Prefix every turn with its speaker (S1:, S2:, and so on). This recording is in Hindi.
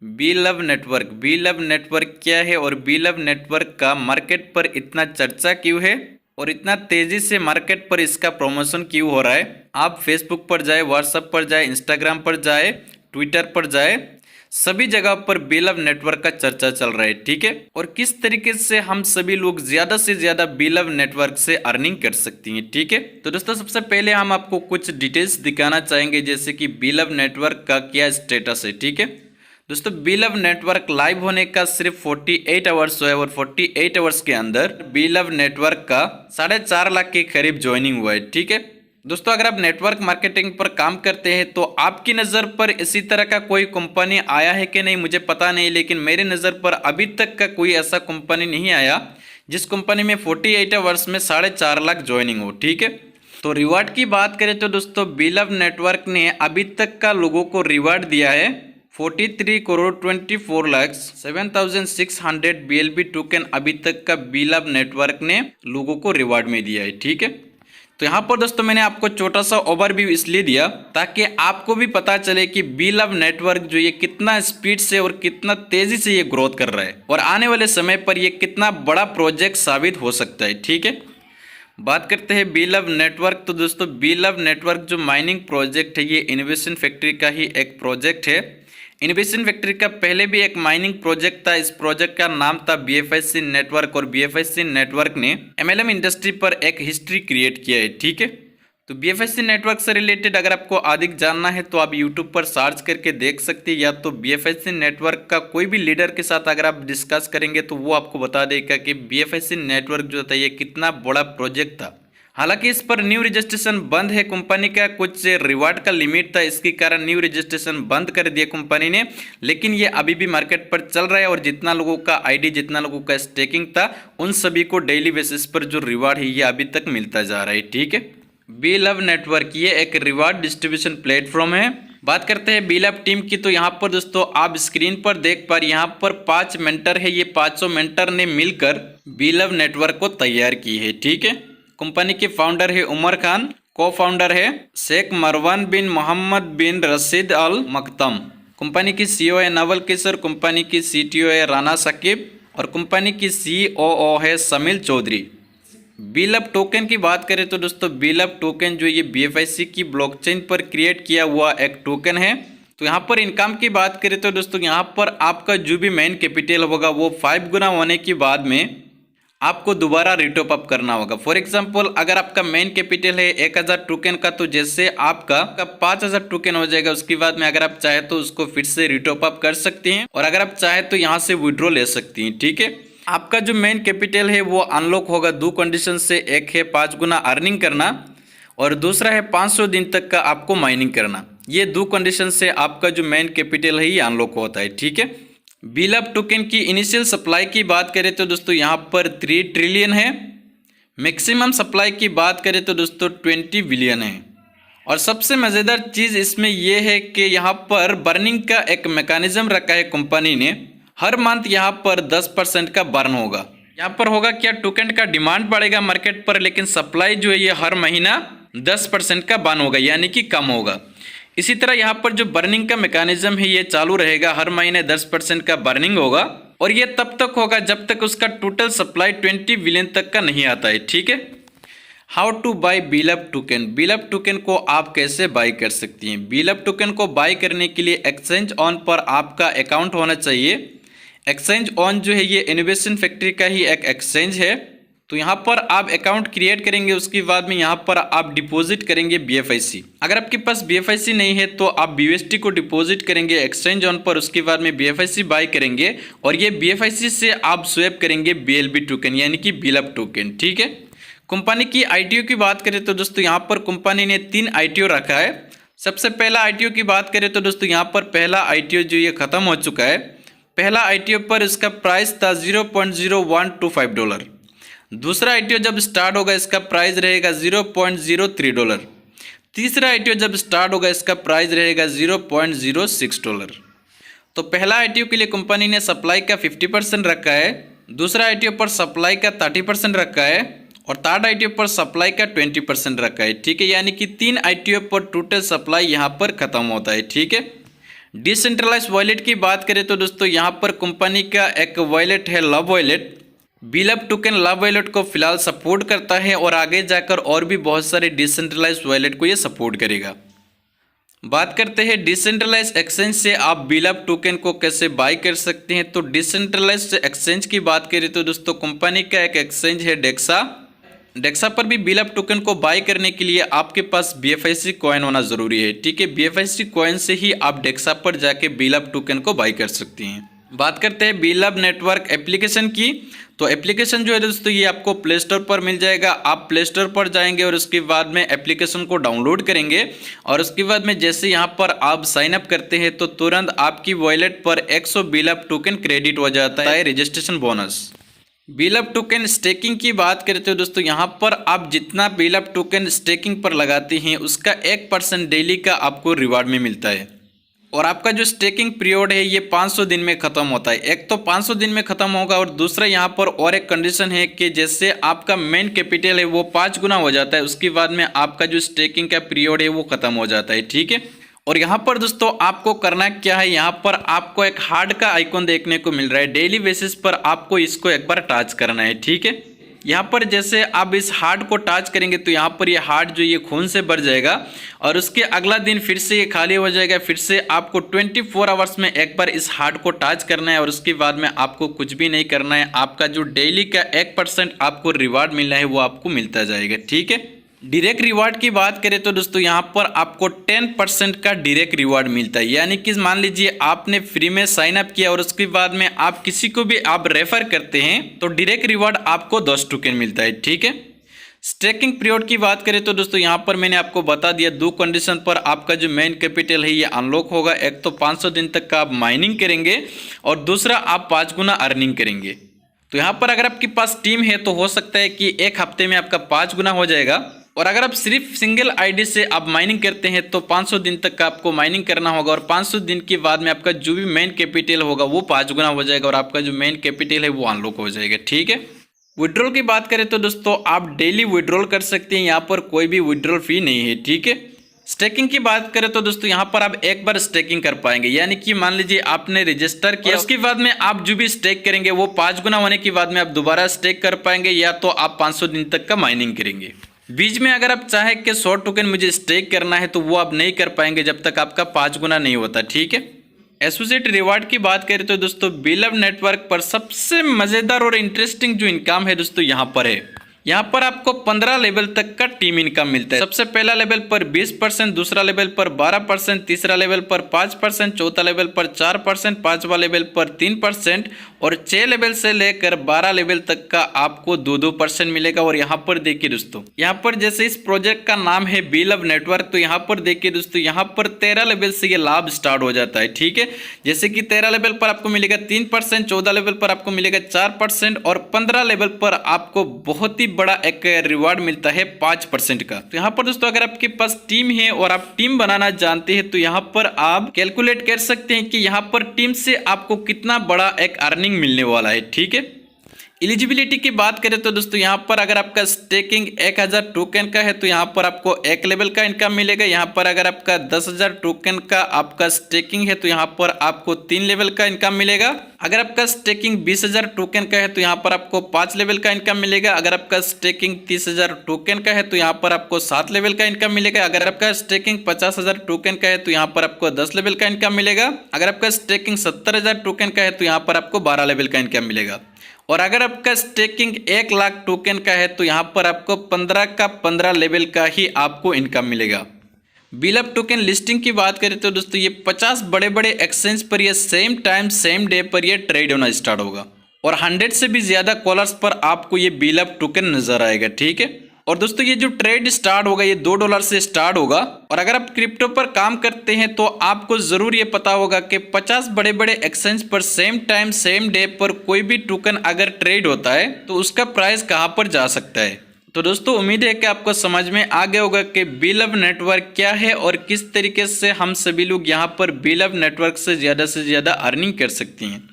S1: B love network. B love network क्या है और बी लव नेटवर्क का मार्केट पर इतना चर्चा क्यों है और इतना तेजी से मार्केट पर इसका प्रमोशन क्यों हो रहा है। आप फेसबुक पर जाए, व्हाट्सएप पर जाए, इंस्टाग्राम पर जाए, ट्विटर पर जाए, सभी जगह पर बी लव नेटवर्क का चर्चा चल रहा है। ठीक है, और किस तरीके से हम सभी लोग ज्यादा से ज्यादा बी लव नेटवर्क से अर्निंग कर सकती हैं। ठीक है, तो दोस्तों सबसे पहले हम आपको कुछ डिटेल्स दिखाना चाहेंगे, जैसे कि बी लव नेटवर्क का क्या स्टेटस है। ठीक है दोस्तों, बी लव नेटवर्क लाइव होने का सिर्फ 48 आवर्स हुआ है और 48 आवर्स के अंदर बी लव नेटवर्क का 4.5 लाख के करीब ज्वाइनिंग हुआ है। ठीक है दोस्तों, अगर आप नेटवर्क मार्केटिंग पर काम करते हैं तो आपकी नज़र पर इसी तरह का कोई कंपनी आया है कि नहीं मुझे पता नहीं, लेकिन मेरी नज़र पर अभी तक का कोई ऐसा कंपनी नहीं आया जिस कंपनी में 48 आवर्स में 4.5 लाख ज्वाइनिंग हो। ठीक है, तो रिवार्ड की बात करें तो दोस्तों बी लव नेटवर्क ने अभी तक का लोगों को रिवार्ड दिया है 43 करोड़ 24 लाख 7,600 BLB टोकन अभी तक का बी लव नेटवर्क ने लोगों को रिवार्ड में दिया है। ठीक है, तो यहाँ पर दोस्तों मैंने आपको छोटा सा ओवरव्यू इसलिए दिया ताकि आपको भी पता चले कि बी लव नेटवर्क जो ये कितना स्पीड से और कितना तेजी से ये ग्रोथ कर रहा है और आने वाले समय पर ये कितना बड़ा प्रोजेक्ट साबित हो सकता है। ठीक है, बात करते हैं बी लव नेटवर्क। तो दोस्तों बी लव नेटवर्क जो माइनिंग प्रोजेक्ट है ये इनोवेशन फैक्ट्री का ही एक प्रोजेक्ट है। इनोवेशन फैक्ट्री का पहले भी एक माइनिंग प्रोजेक्ट था, इस प्रोजेक्ट का नाम था BFSC नेटवर्क और BFSC नेटवर्क ने MLM इंडस्ट्री पर एक हिस्ट्री क्रिएट किया है। ठीक है, तो BFSC नेटवर्क से रिलेटेड अगर आपको अधिक जानना है तो आप यूट्यूब पर सर्च करके देख सकते हैं, या तो BFSC नेटवर्क का कोई भी लीडर के साथ अगर आप डिस्कस करेंगे तो वो आपको बता देगा कि BFSC नेटवर्क जो था ये कितना बड़ा प्रोजेक्ट था। हालांकि इस पर न्यू रजिस्ट्रेशन बंद है, कंपनी का कुछ रिवार्ड का लिमिट था, इसके कारण न्यू रजिस्ट्रेशन बंद कर दिया कंपनी ने, लेकिन ये अभी भी मार्केट पर चल रहा है और जितना लोगों का आईडी, जितना लोगों का स्टेकिंग था उन सभी को डेली बेसिस पर जो रिवार्ड है ये अभी तक मिलता जा रहा है। ठीक है, बी लव नेटवर्क ये एक रिवार्ड डिस्ट्रीब्यूशन प्लेटफॉर्म है। बात करते हैं बी लव टीम की, तो यहाँ पर दोस्तों आप स्क्रीन पर देख पा रहे यहाँ पर 5 मेंटर है, ये 500 मेंटर ने मिलकर बी लव नेटवर्क को तैयार की है। ठीक है, कंपनी के फाउंडर है उमर खान, को फाउंडर है शेख मरवान बिन मोहम्मद बिन रशीद अल मकतम, कंपनी की CEO है नवल किशोर, कंपनी की CTO है राना साकिब और कंपनी की COO है समील चौधरी। बी लव टोकन की बात करें तो दोस्तों बी लव टोकन जो ये BFSC की ब्लॉकचेन पर क्रिएट किया हुआ एक टोकन है। तो यहाँ पर इनकम की बात करें तो दोस्तों यहाँ पर आपका जो भी मेन कैपिटल होगा वो 5 गुना होने के बाद में आपको दोबारा रिटॉप अप करना होगा। फॉर एग्जांपल अगर आपका मेन कैपिटल है 1000 टोकन का, तो जैसे आपका 5000 टोकन हो जाएगा, उसके बाद में अगर आप चाहे तो उसको फिर से रिटॉप अप कर सकते हैं और अगर आप चाहे तो यहाँ से विड्रॉ ले सकती हैं। ठीक है, आपका जो मेन कैपिटल है वो अनलॉक होगा 2 कंडीशन से, एक है 5 गुना अर्निंग करना और दूसरा है 500 दिन तक का आपको माइनिंग करना। ये 2 कंडीशन से आपका जो मेन कैपिटल है ये अनलॉक होता है। ठीक है, बी लव टोकन की इनिशियल सप्लाई की बात करें तो दोस्तों यहाँ पर 3 ट्रिलियन है, मैक्सिमम सप्लाई की बात करें तो दोस्तों 20 बिलियन है। और सबसे मज़ेदार चीज़ इसमें यह है कि यहाँ पर बर्निंग का एक मैकेनिज्म रखा है कंपनी ने, हर मंथ यहाँ पर 10% का बर्न होगा। यहाँ पर होगा क्या, टोकन का डिमांड बढ़ेगा मार्केट पर, लेकिन सप्लाई जो है ये हर महीना 10% का बर्न होगा, यानी कि कम होगा। इसी तरह यहाँ पर जो बर्निंग का मैकेनिज्म है ये चालू रहेगा, हर महीने 10% का बर्निंग होगा और ये तब तक होगा जब तक उसका टोटल सप्लाई 20 बिलियन तक का नहीं आता है। ठीक है, how to buy B love token. B love token को आप कैसे बाय कर सकती हैं। बी लव टोकन को बाय करने के लिए एक्सचेंज ऑन पर आपका अकाउंट होना चाहिए। एक्सचेंज ऑन जो है ये इनोवेशन फैक्ट्री का ही एक एक्सचेंज है। तो यहाँ पर आप अकाउंट क्रिएट करेंगे, उसके बाद में यहाँ पर आप डिपॉजिट करेंगे BFIC। अगर आपके पास BFIC नहीं है तो आप BUSD को डिपॉजिट करेंगे एक्सचेंज ऑन पर, उसके बाद में BFIC बाय करेंगे और ये BFIC से आप स्वैप करेंगे BLB टोकन, यानी कि बी लव टोकन। ठीक है, कंपनी की ITO की बात करें तो दोस्तों यहाँ पर कंपनी ने 3 ITO रखा है। सबसे पहला ITO की बात करें तो दोस्तों यहाँ पर पहला ITO जो ये खत्म हो चुका है। पहला ITO पर इसका प्राइस था $0.0125। दूसरा ITO जब स्टार्ट होगा इसका प्राइस रहेगा $0.03। तीसरा ITO जब स्टार्ट होगा इसका प्राइस रहेगा $0.06। तो पहला ITO के लिए कंपनी ने सप्लाई का 50% रखा है, दूसरा ITO पर सप्लाई का 30% रखा है और थर्ड ITO पर सप्लाई का 20% रखा है। ठीक है, यानी कि 3 ITO पर टोटल सप्लाई यहाँ पर खत्म होता है। ठीक है, डिसेंट्रलाइज वॉलेट की बात करें तो दोस्तों यहाँ पर कंपनी का एक वॉलेट है लव वॉलेट। बीलब टोकन लव वॉलेट को फिलहाल सपोर्ट करता है और आगे जाकर और भी बहुत सारे डिसेंट्रलाइज वॉलेट को ये सपोर्ट करेगा। बात करते हैं डिसेंट्रलाइज एक्सचेंज से आप बीलब टोकन को कैसे बाय कर सकते हैं। तो डिसेंट्रलाइज एक्सचेंज की बात करें तो दोस्तों कंपनी का एक एक्सचेंज है डेक्सा। डेक्सा पर भी बीलब टोकन को बाय करने के लिए आपके पास BFIC कॉइन होना जरूरी है। ठीक है, BFIC कॉइन से ही आप डेक्सा पर जाके बीलब टोकन को बाय कर सकते हैं। बात करते हैं बीलब नेटवर्क एप्लीकेशन की। तो एप्लीकेशन जो है दोस्तों ये आपको प्ले स्टोर पर मिल जाएगा। आप प्ले स्टोर पर जाएंगे और उसके बाद में एप्लीकेशन को डाउनलोड करेंगे और उसके बाद में जैसे यहाँ पर आप साइन अप करते हैं तो तुरंत आपकी वॉलेट पर 100 बीलब टोकन क्रेडिट हो जाता है रजिस्ट्रेशन बोनस। बीलब टोकन स्टेकिंग की बात करते हो दोस्तों यहाँ पर आप जितना बीलब टोकन स्टेकिंग पर लगाते हैं उसका 1% डेली का आपको रिवार्ड में मिलता है। और आपका जो स्टेकिंग पीरियड है ये 500 दिन में ख़त्म होता है। एक तो 500 दिन में ख़त्म होगा और दूसरा यहाँ पर और एक कंडीशन है कि जैसे आपका मेन कैपिटल है वो 5 गुना हो जाता है उसके बाद में आपका जो स्टेकिंग का पीरियड है वो ख़त्म हो जाता है। ठीक है, और यहाँ पर दोस्तों आपको करना क्या है, यहाँ पर आपको एक हार्ट का आइकॉन देखने को मिल रहा है। डेली बेसिस पर आपको इसको एक बार टच करना है। ठीक है, यहाँ पर जैसे आप इस हार्ट को टच करेंगे तो यहाँ पर ये हार्ट जो ये खून से भर जाएगा और उसके अगला दिन फिर से ये खाली हो जाएगा। फिर से आपको 24 आवर्स में एक बार इस हार्ट को टच करना है और उसके बाद में आपको कुछ भी नहीं करना है। आपका जो डेली का 1% आपको रिवार्ड मिलना है वो आपको मिलता जाएगा। ठीक है, डायरेक्ट रिवार्ड की बात करें तो दोस्तों यहाँ पर आपको 10% का डायरेक्ट रिवार्ड मिलता है। यानी कि मान लीजिए आपने फ्री में साइन अप किया और उसके बाद में आप किसी को भी आप रेफर करते हैं तो डायरेक्ट रिवार्ड आपको 10 टोकन मिलता है। ठीक है, स्टेकिंग पीरियड की बात करें तो दोस्तों यहाँ पर मैंने आपको बता दिया 2 कंडीशन पर आपका जो मेन कैपिटल है ये अनलॉक होगा। एक तो 500 दिन तक का आप माइनिंग करेंगे और दूसरा आप 5 गुना अर्निंग करेंगे। तो यहाँ पर अगर आपके पास टीम है तो हो सकता है कि एक हफ्ते में आपका 5 गुना हो जाएगा। और अगर आप सिर्फ सिंगल आईडी से आप माइनिंग करते हैं तो 500 दिन तक का आपको माइनिंग करना होगा और 500 दिन के बाद में आपका जो भी मेन कैपिटल होगा वो 5 गुना हो जाएगा और आपका जो मेन कैपिटल है वो अनलॉक हो जाएगा। ठीक है, विड्रॉल की बात करें तो दोस्तों आप डेली विड्रॉल कर सकते हैं, यहाँ पर कोई भी विड्रॉल फी नहीं है। ठीक है, स्टेकिंग की बात करें तो दोस्तों यहाँ पर आप एक बार स्टेकिंग कर पाएंगे। यानी कि मान लीजिए आपने रजिस्टर किया उसके बाद में आप जो भी स्टेक करेंगे वो 5 गुना होने के बाद में आप दोबारा स्टेक कर पाएंगे या तो आप 500 दिन तक का माइनिंग करेंगे। बीच में अगर आप चाहें कि 100 टोकन मुझे स्टेक करना है तो वो आप नहीं कर पाएंगे जब तक आपका 5 गुना नहीं होता। ठीक है, एसोसिएट रिवार्ड की बात करें तो दोस्तों बीलब नेटवर्क पर सबसे मज़ेदार और इंटरेस्टिंग जो इनकम है दोस्तों यहाँ पर है। यहाँ पर आपको 15 लेवल तक का टीम इनकम मिलता है। सबसे पहला लेवल पर 20%, दूसरा लेवल पर 12%, तीसरा लेवल पर 5%, चौथा लेवल पर 4%, पांचवा लेवल पर 3% और 6 लेवल से लेकर 12 लेवल तक का आपको 2% मिलेगा। और यहाँ पर देखिए दोस्तों, यहाँ पर जैसे इस प्रोजेक्ट का नाम है बीलब नेटवर्क, तो यहाँ पर देखिए दोस्तों यहाँ पर 13 लेवल से ये लाभ स्टार्ट हो जाता है। ठीक है, जैसे कि 13 लेवल पर आपको मिलेगा 3%, 14 लेवल पर आपको मिलेगा 4% और 15 लेवल पर आपको बहुत ही बड़ा एक रिवार्ड मिलता है 5% का। तो यहाँ पर दोस्तों अगर आपके पास टीम है और आप टीम बनाना जानते हैं तो यहाँ पर आप कैलकुलेट कर सकते हैं कि यहाँ पर टीम से आपको कितना बड़ा एक अर्निंग मिलने वाला है। ठीक है, एलिजिबिलिटी की बात करें तो दोस्तों यहाँ पर अगर आपका स्टेकिंग 1000 टोकन का है तो यहाँ पर आपको 1 लेवल का इनकम मिलेगा। यहाँ पर अगर आपका 10,000 टोकन का आपका स्टेकिंग है तो यहाँ पर आपको 3 लेवल का इनकम मिलेगा। अगर आपका स्टेकिंग 20,000 टोकन का है तो यहाँ पर आपको 5 लेवल का इनकम मिलेगा। अगर आपका स्टेकिंग 30,000 टोकन का है तो यहाँ पर आपको 7 लेवल का इनकम मिलेगा। अगर आपका स्टेकिंग 50,000 टोकन का है तो यहाँ पर आपको 10 लेवल का इनकम मिलेगा। अगर आपका स्टेकिंग 70,000 टोकन का है तो यहाँ पर आपको 12 लेवल का इनकम मिलेगा। और अगर आपका स्टेकिंग 1 लाख टोकन का है तो यहाँ पर आपको 15 का 15 लेवल का ही आपको इनकम मिलेगा। बीलब टोकन लिस्टिंग की बात करें तो दोस्तों ये 50 बड़े बड़े एक्सचेंज पर ये सेम टाइम सेम डे पर ये ट्रेड होना स्टार्ट होगा और 100 से भी ज़्यादा कॉलर्स पर आपको ये बीलब टोकन नजर आएगा। ठीक है, और दोस्तों ये जो ट्रेड स्टार्ट होगा ये $2 से स्टार्ट होगा। और अगर आप क्रिप्टो पर काम करते हैं तो आपको जरूर ये पता होगा कि 50 बड़े बड़े एक्सचेंज पर सेम टाइम सेम डे पर कोई भी टोकन अगर ट्रेड होता है तो उसका प्राइस कहां पर जा सकता है। तो दोस्तों उम्मीद है कि आपको समझ में आ गया होगा कि बीलब नेटवर्क क्या है और किस तरीके से हम सभी लोग यहाँ पर बीलब नेटवर्क से ज़्यादा अर्निंग कर सकते हैं।